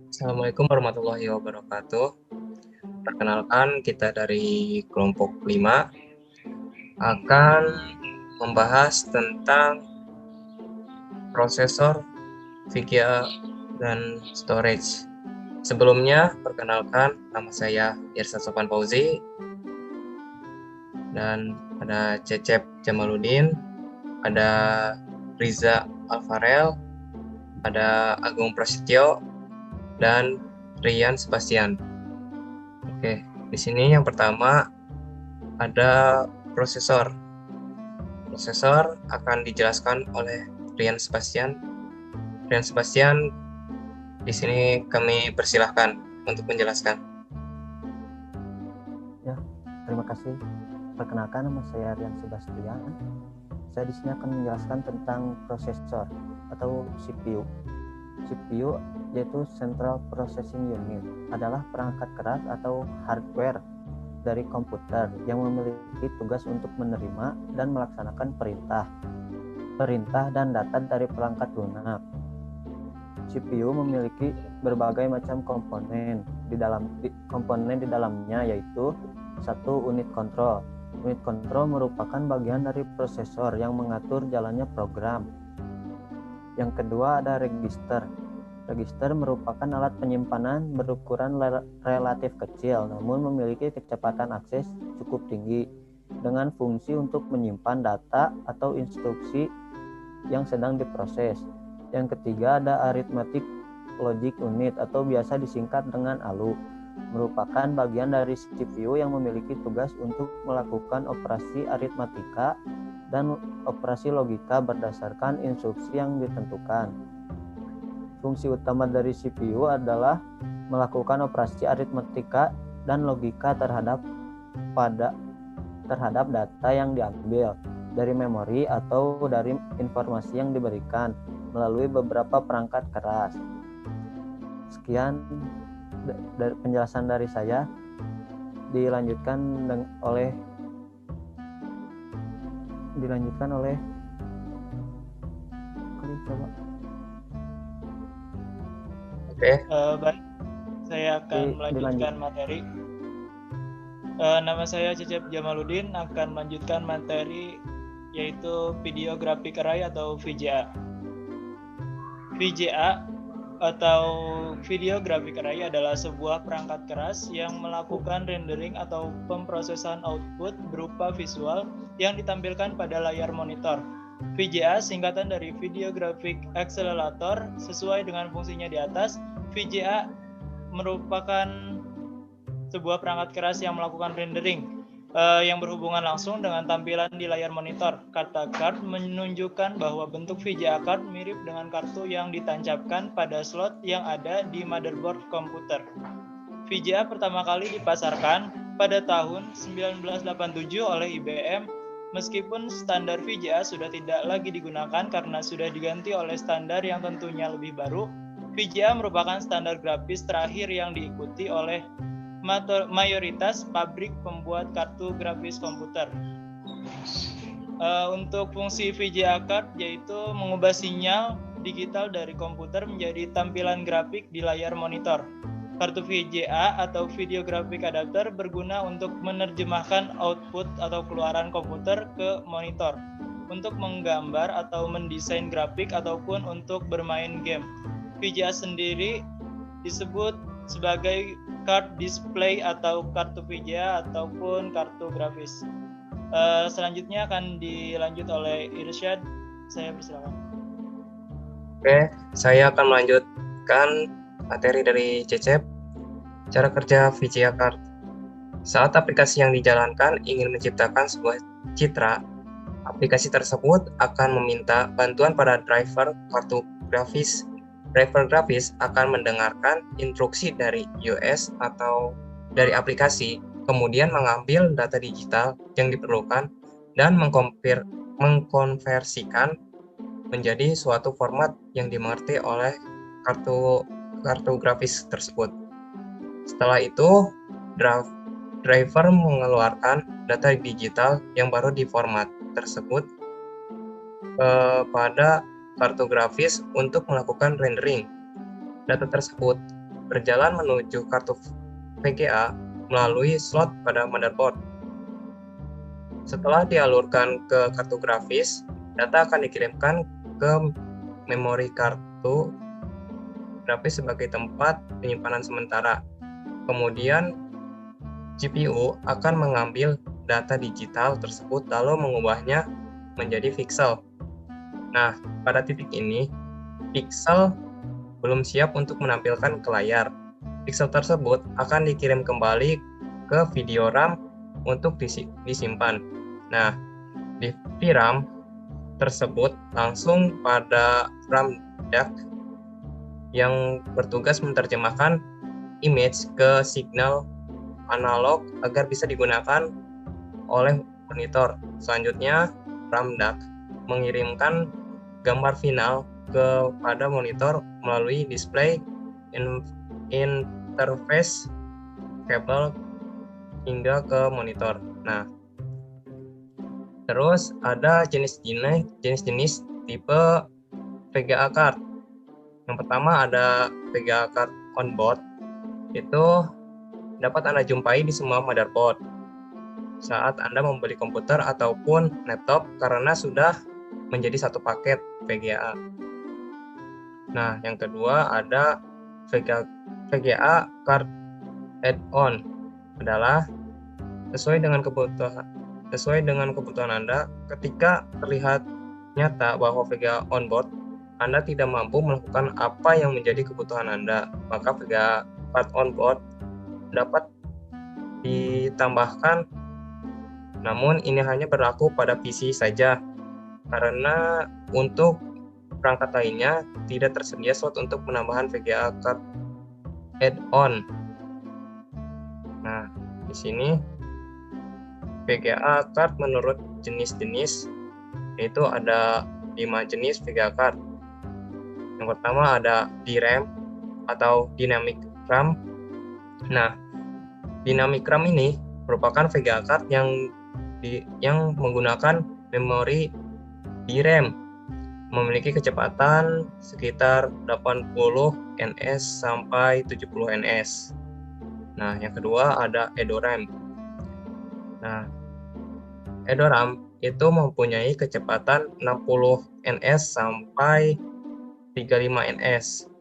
Assalamualaikum warahmatullahi wabarakatuh. Perkenalkan, kita dari kelompok 5 akan membahas tentang prosesor, VGA, dan storage. Sebelumnya, perkenalkan, nama saya Irsad Sofan Fauzi, dan ada Cecep Jamaluddin, ada Riza Alfarel, ada Agung Prasetyo, dan Rian Sebastian. Oke, di sini yang pertama ada prosesor. Prosesor akan dijelaskan oleh Rian Sebastian. Rian Sebastian, di sini kami persilahkan untuk menjelaskan. Ya, terima kasih. Perkenalkan, nama saya Rian Sebastian. Saya di sini akan menjelaskan tentang prosesor atau CPU. CPU yaitu Central Processing Unit adalah perangkat keras atau hardware dari komputer yang memiliki tugas untuk menerima dan melaksanakan perintah dan data dari perangkat lunak. CPU memiliki berbagai macam komponen di dalamnya, yaitu satu unit kontrol. Unit kontrol merupakan bagian dari prosesor yang mengatur jalannya program. Yang kedua ada register. Register merupakan alat penyimpanan berukuran relatif kecil namun memiliki kecepatan akses cukup tinggi dengan fungsi untuk menyimpan data atau instruksi yang sedang diproses. Yang ketiga ada arithmetic logic unit atau biasa disingkat dengan ALU. Merupakan bagian dari CPU yang memiliki tugas untuk melakukan operasi aritmatika dan operasi logika berdasarkan instruksi yang ditentukan. Fungsi utama dari CPU adalah melakukan operasi aritmatika dan logika terhadap data yang diambil dari memori atau dari informasi yang diberikan melalui beberapa perangkat keras. Sekian penjelasan dari saya. Dilanjutkan oleh coba. Oke. Baik, saya akan melanjutkan materi. Nama saya Cecep Jamaluddin, akan melanjutkan materi yaitu Video Graphic Array atau VGA. VGA atau Video Graphic Array adalah sebuah perangkat keras yang melakukan rendering atau pemrosesan output berupa visual yang ditampilkan pada layar monitor. VGA singkatan dari Video Graphic Accelerator. Sesuai dengan fungsinya di atas, VGA merupakan sebuah perangkat keras yang melakukan rendering yang berhubungan langsung dengan tampilan di layar monitor. Kata card menunjukkan bahwa bentuk VGA card mirip dengan kartu yang ditancapkan pada slot yang ada di motherboard komputer. VGA pertama kali dipasarkan pada tahun 1987 oleh IBM. Meskipun standar VGA sudah tidak lagi digunakan karena sudah diganti oleh standar yang tentunya lebih baru, VGA merupakan standar grafis terakhir yang diikuti oleh mayoritas pabrik pembuat kartu grafis komputer. Untuk fungsi VGA card yaitu mengubah sinyal digital dari komputer menjadi tampilan grafik di layar monitor. Kartu VGA atau Video Graphic Adapter berguna untuk menerjemahkan output atau keluaran komputer ke monitor untuk menggambar atau mendesain grafik ataupun untuk bermain game. VGA sendiri disebut sebagai card display atau kartu VGA ataupun kartu grafis. Selanjutnya akan dilanjut oleh Irsyad. Saya persilakan. Oke, saya akan melanjutkan materi dari Cecep. Cara kerja VGA card. Saat aplikasi yang dijalankan ingin menciptakan sebuah citra, aplikasi tersebut akan meminta bantuan pada driver kartu grafis. Driver grafis akan mendengarkan instruksi dari US atau dari aplikasi, kemudian mengambil data digital yang diperlukan dan mengkonversikan menjadi suatu format yang dimengerti oleh kartu grafis tersebut. Setelah itu, driver mengeluarkan data digital yang baru di format tersebut kepada kartu grafis untuk melakukan rendering. Data tersebut berjalan menuju kartu VGA melalui slot pada motherboard. Setelah dialurkan ke kartu grafis, data akan dikirimkan ke memori kartu grafis sebagai tempat penyimpanan sementara. Kemudian GPU akan mengambil data digital tersebut lalu mengubahnya menjadi pixel. Nah, pada titik ini, pixel belum siap untuk menampilkan ke layar. Pixel tersebut akan dikirim kembali ke video RAM untuk disimpan. Nah, di VRAM tersebut langsung pada RAM DAC yang bertugas menerjemahkan image ke signal analog agar bisa digunakan oleh monitor. Selanjutnya, RAM DAC mengirimkan gambar final kepada monitor melalui display interface kabel hingga ke monitor. Nah, terus ada jenis-jenis tipe VGA card. Yang pertama ada VGA card onboard. Itu dapat Anda jumpai di semua motherboard saat Anda membeli komputer ataupun laptop karena sudah menjadi satu paket VGA. Nah, yang kedua ada VGA card add-on adalah sesuai dengan kebutuhan Anda. Ketika terlihat nyata bahwa VGA onboard Anda tidak mampu melakukan apa yang menjadi kebutuhan Anda, maka VGA card onboard dapat ditambahkan, namun ini hanya berlaku pada PC saja karena untuk perangkat lainnya tidak tersedia slot untuk penambahan VGA card add-on. Nah, di sini VGA card menurut jenis-jenis, yaitu ada 5 jenis VGA card. Yang pertama ada DRAM atau Dynamic RAM. Nah, Dynamic RAM ini merupakan VGA card yang menggunakan memori DRAM, memiliki kecepatan sekitar 80 ns sampai 70 ns. Nah, yang kedua ada EDORAM. Nah, EDORAM itu mempunyai kecepatan 60 ns sampai 35 ns.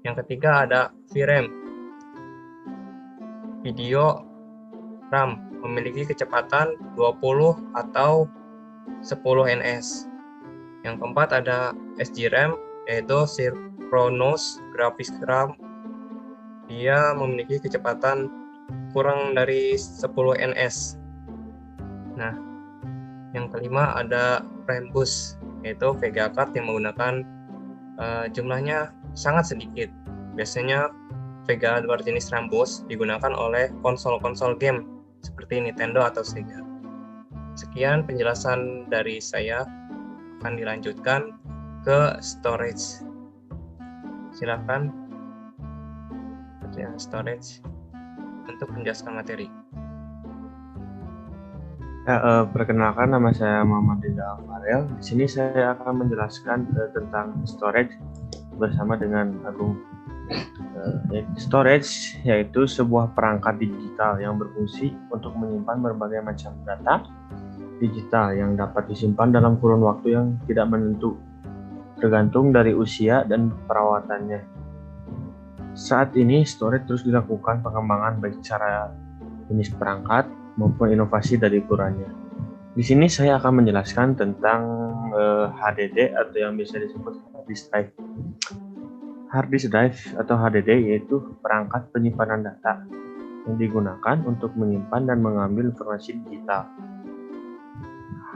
Yang ketiga ada VRAM, Video RAM, memiliki kecepatan 20 atau 10 ns. Yang keempat ada SGRAM, yaitu Synchronous Graphics RAM. Dia memiliki kecepatan kurang dari 10 ns. Nah, yang kelima ada Rambus, yaitu VGA card yang menggunakan jumlahnya sangat sedikit. Biasanya VGA berjenis Rambus digunakan oleh konsol-konsol game seperti Nintendo atau Sega. Sekian penjelasan dari saya, akan dilanjutkan ke storage. Silakan storage untuk menjelaskan materi. Ya, perkenalkan, nama saya Muhammad Rizal Farel. Di sini saya akan menjelaskan tentang storage bersama dengan Agung. Storage yaitu sebuah perangkat digital yang berfungsi untuk menyimpan berbagai macam data digital yang dapat disimpan dalam kurun waktu yang tidak menentu, tergantung dari usia dan perawatannya. Saat ini, storage terus dilakukan pengembangan baik secara jenis perangkat maupun inovasi dari ukurannya. Di sini saya akan menjelaskan tentang HDD atau yang biasa disebut hard disk drive. Hard disk drive atau HDD yaitu perangkat penyimpanan data yang digunakan untuk menyimpan dan mengambil informasi digital.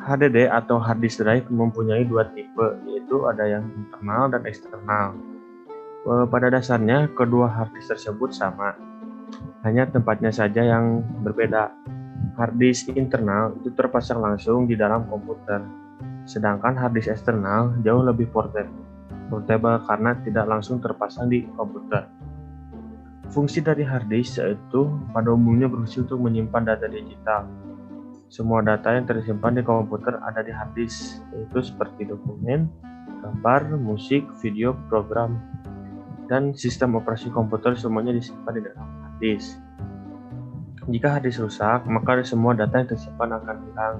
HDD atau hard disk drive mempunyai dua tipe, yaitu ada yang internal dan eksternal. Pada dasarnya, kedua hard disk tersebut sama, hanya tempatnya saja yang berbeda. Hard disk internal itu terpasang langsung di dalam komputer, sedangkan hard disk eksternal jauh lebih portable karena tidak langsung terpasang di komputer. Fungsi dari hard disk yaitu pada umumnya berfungsi untuk menyimpan data digital Semua data yang tersimpan di komputer ada di hard disk, yaitu seperti dokumen, gambar, musik, video, program, dan sistem operasi komputer semuanya disimpan di dalam hard disk. Jika hard disk rusak, maka semua data yang tersimpan akan hilang.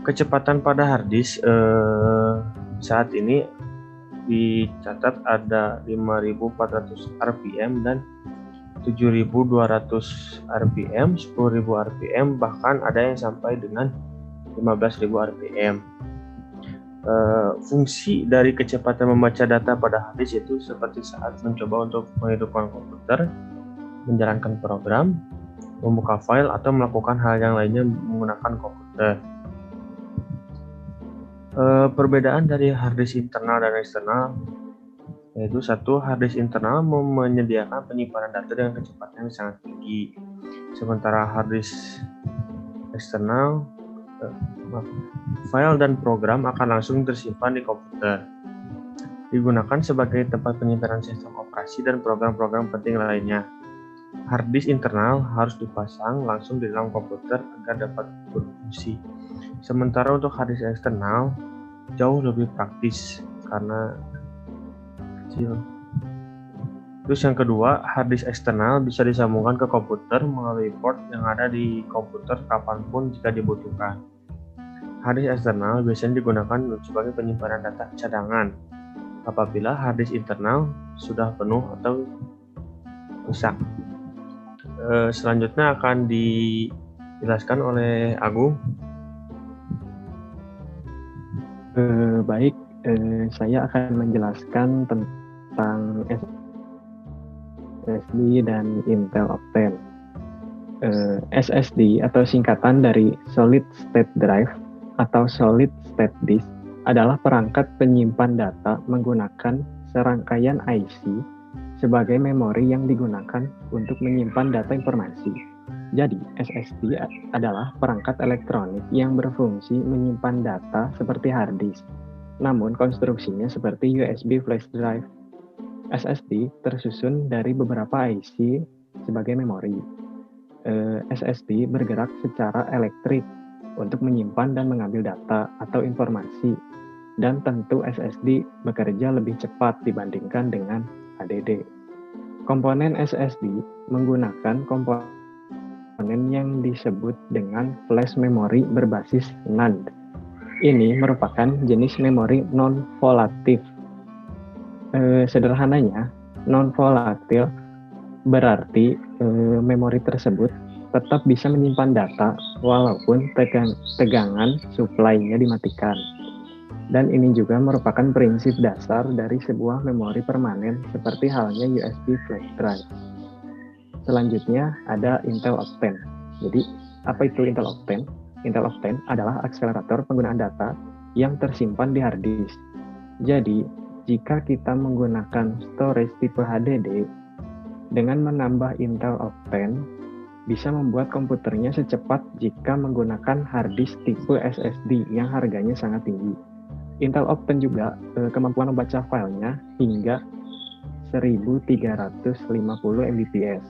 Kecepatan pada hard disk saat ini dicatat ada 5.400 rpm dan 7.200 rpm, 10.000 rpm, bahkan ada yang sampai dengan 15.000 rpm. Fungsi dari kecepatan membaca data pada hard disk itu seperti saat mencoba untuk menghidupkan komputer, menjalankan program, membuka file, atau melakukan hal yang lainnya menggunakan komputer. Perbedaan dari hard disk internal dan eksternal yaitu satu, hard disk internal menyediakan penyimpanan data dengan kecepatan yang sangat tinggi, sementara hard disk eksternal file dan program akan langsung tersimpan di komputer, digunakan sebagai tempat penyimpanan sistem operasi dan program-program penting lainnya. Hard disk internal harus dipasang langsung di dalam komputer agar dapat berfungsi, sementara untuk hard disk eksternal jauh lebih praktis karena kecil. Terus yang kedua, hard disk eksternal bisa disambungkan ke komputer melalui port yang ada di komputer kapanpun jika dibutuhkan. Hard disk eksternal biasanya digunakan sebagai penyimpanan data cadangan apabila hard disk internal sudah penuh atau rusak. Selanjutnya akan dijelaskan oleh Agung. Baik, saya akan menjelaskan tentang SSD dan Intel Optane. SSD atau singkatan dari Solid State Drive atau Solid State Disk adalah perangkat penyimpan data menggunakan serangkaian IC sebagai memori yang digunakan untuk menyimpan data informasi. Jadi, SSD adalah perangkat elektronik yang berfungsi menyimpan data seperti hard disk, namun konstruksinya seperti USB flash drive. SSD tersusun dari beberapa IC sebagai memori. SSD bergerak secara elektrik untuk menyimpan dan mengambil data atau informasi, dan tentu SSD bekerja lebih cepat dibandingkan dengan HDD. Komponen SSD menggunakan komponen yang disebut dengan flash memory berbasis NAND. Ini merupakan jenis memori non-volatil. Sederhananya, non-volatil berarti memori tersebut tetap bisa menyimpan data walaupun tegangan supply-nya dimatikan. Dan ini juga merupakan prinsip dasar dari sebuah memori permanen seperti halnya USB flash drive. Selanjutnya ada Intel Optane. Jadi, apa itu Intel Optane? Intel Optane adalah akselerator penggunaan data yang tersimpan di hard disk. Jadi, jika kita menggunakan storage tipe HDD, dengan menambah Intel Optane, bisa membuat komputernya secepat jika menggunakan hard disk tipe SSD yang harganya sangat tinggi. Intel Optane juga kemampuan membaca filenya hingga 1350 Mbps.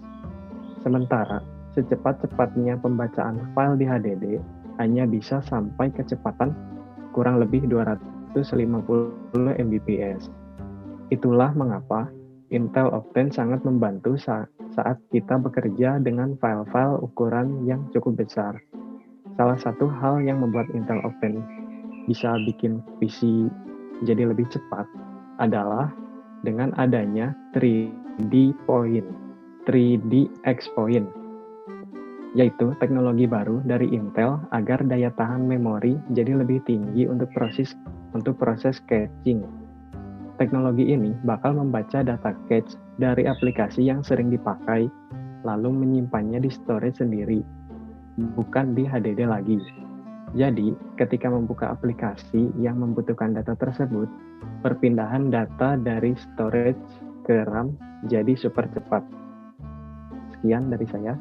Sementara, secepat-cepatnya pembacaan file di HDD hanya bisa sampai kecepatan kurang lebih 250 Mbps. Itulah mengapa Intel Optane sangat membantu saat kita bekerja dengan file-file ukuran yang cukup besar. Salah satu hal yang membuat Intel Optane bisa bikin PC jadi lebih cepat adalah dengan adanya 3D X-Point, yaitu teknologi baru dari Intel agar daya tahan memori jadi lebih tinggi untuk proses caching. Teknologi ini bakal membaca data cache dari aplikasi yang sering dipakai, lalu menyimpannya di storage sendiri, bukan di HDD lagi. Jadi, ketika membuka aplikasi yang membutuhkan data tersebut, perpindahan data dari storage ke RAM jadi super cepat. Sekian dari saya.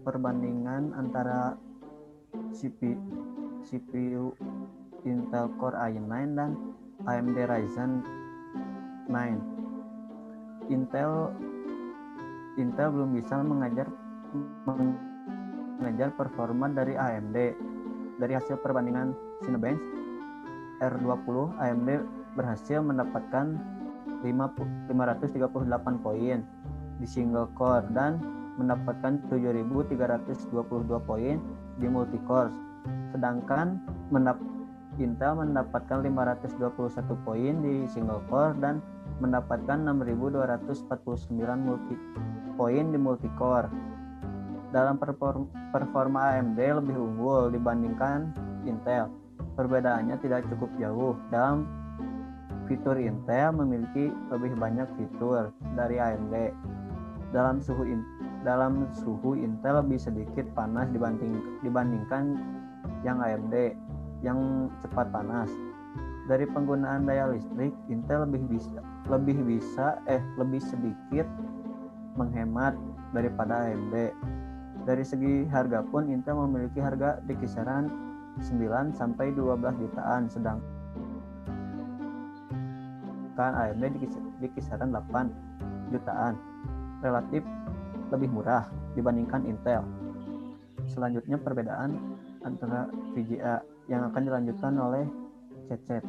Perbandingan antara CPU Intel Core i9 dan AMD Ryzen 9. Intel belum bisa mengejar performa dari AMD. Dari hasil perbandingan Cinebench R20, AMD berhasil mendapatkan 538 poin di single core dan mendapatkan 7.322 poin di multicore. Sedangkan Intel mendapatkan 521 poin di single core dan mendapatkan 6.249 poin di multicore. Dalam performa AMD lebih unggul dibandingkan Intel. Perbedaannya tidak cukup jauh. Dalam fitur, Intel memiliki lebih banyak fitur dari AMD. Dalam suhu Intel lebih sedikit panas dibandingkan yang AMD yang cepat panas. Dari penggunaan daya listrik, Intel lebih sedikit menghemat daripada AMD. Dari segi harga pun, Intel memiliki harga di kisaran 9 sampai 12 jutaan, sedangkan AMD di kisaran 8 jutaan, relatif lebih murah dibandingkan Intel. Selanjutnya perbedaan antara VGA yang akan dilanjutkan oleh Cecep.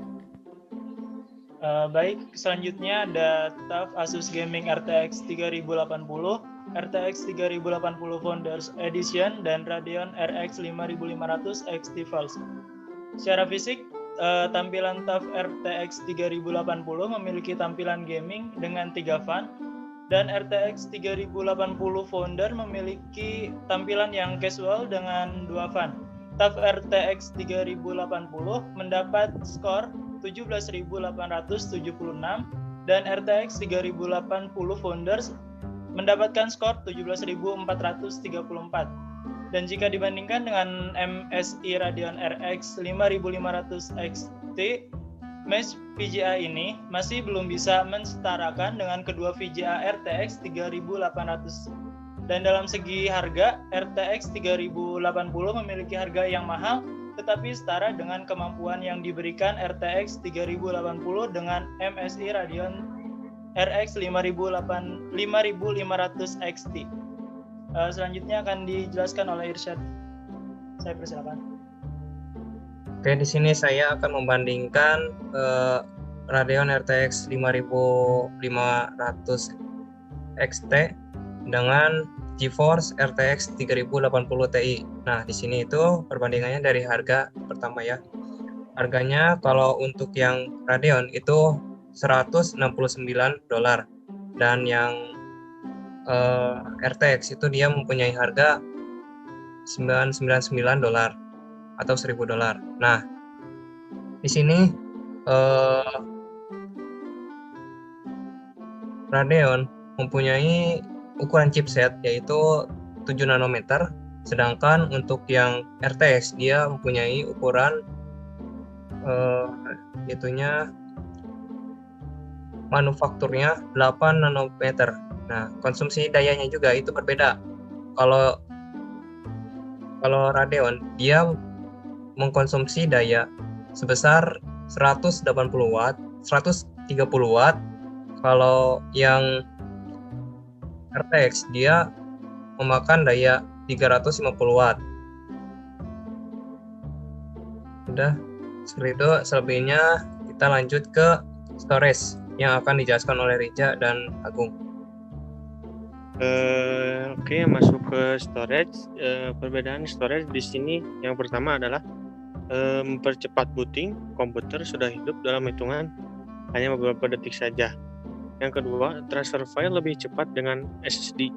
Baik, selanjutnya ada TUF Asus Gaming RTX 3080, RTX 3080 Founders Edition, dan Radeon RX 5500 XT Pulse. Secara fisik, tampilan TUF RTX 3080 memiliki tampilan gaming dengan 3 fan, dan RTX 3080 Founder memiliki tampilan yang casual dengan 2 fan. TUF RTX 3080 mendapat skor 17.876 dan RTX 3080 Founders mendapatkan skor 17.434. Dan jika dibandingkan dengan MSI Radeon RX 5500 XT, match VGA ini masih belum bisa mensetarakan dengan kedua VGA RTX 3800. Dan dalam segi harga, RTX 3080 memiliki harga yang mahal, tetapi setara dengan kemampuan yang diberikan RTX 3080 dengan MSI Radeon RX 5500 XT. Selanjutnya akan dijelaskan oleh Irsyad. Saya persilakan. Oke, di sini saya akan membandingkan Radeon RTX 5500 XT dengan GeForce RTX 3080 Ti. Nah, di sini itu perbandingannya dari harga pertama ya. Harganya kalau untuk yang Radeon itu $169 dan yang RTX itu dia mempunyai harga $999 atau $1.000. Nah, di sini Radeon mempunyai ukuran chipset yaitu 7 nanometer, sedangkan untuk yang RTX dia mempunyai ukuran manufakturnya 8 nanometer. Nah, konsumsi dayanya juga itu berbeda. Kalau Radeon dia mengkonsumsi daya sebesar 180 watt, 130 watt. Kalau yang RTX dia memakan daya 350 watt. Udah, seperti itu. Selebihnya kita lanjut ke storage yang akan dijelaskan oleh Rija dan Agung. Oke, masuk ke storage. Perbedaan storage di sini yang pertama adalah mempercepat booting. Komputer sudah hidup dalam hitungan hanya beberapa detik saja. Yang kedua, transfer file lebih cepat dengan SSD.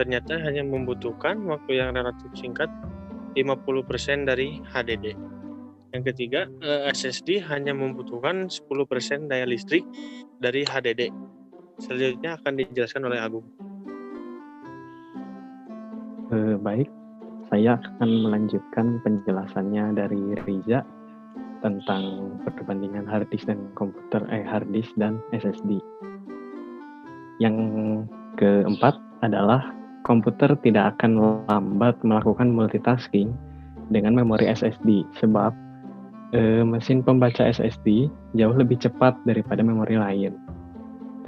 Ternyata hanya membutuhkan waktu yang relatif singkat, 50% dari HDD. Yang ketiga, SSD hanya membutuhkan 10% daya listrik dari HDD. Selanjutnya akan dijelaskan oleh Agung. Baik, saya akan melanjutkan penjelasannya dari Riza tentang perbandingan hard disk dan SSD. Yang keempat adalah komputer tidak akan lambat melakukan multitasking dengan memori SSD sebab mesin pembaca SSD jauh lebih cepat daripada memori lain.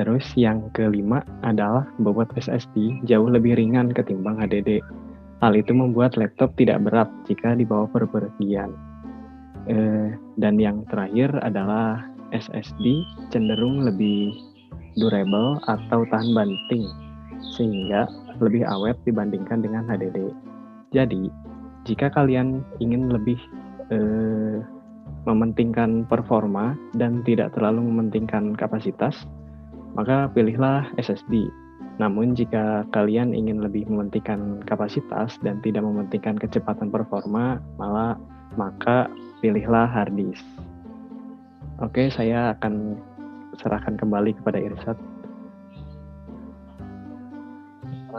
Terus yang kelima adalah bobot SSD jauh lebih ringan ketimbang HDD. Hal itu membuat laptop tidak berat jika dibawa bepergian. Dan yang terakhir adalah SSD cenderung lebih durable atau tahan banting, sehingga lebih awet dibandingkan dengan HDD. Jadi, jika kalian ingin lebih mementingkan performa dan tidak terlalu mementingkan kapasitas, maka pilihlah SSD. Namun jika kalian ingin lebih mementingkan kapasitas dan tidak mementingkan kecepatan performa, maka pilihlah hard disk. Oke, saya akan serahkan kembali kepada Irsad.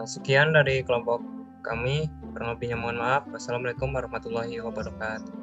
Sekian dari kelompok kami. Kurang lebihnya mohon maaf. Wassalamualaikum warahmatullahi wabarakatuh.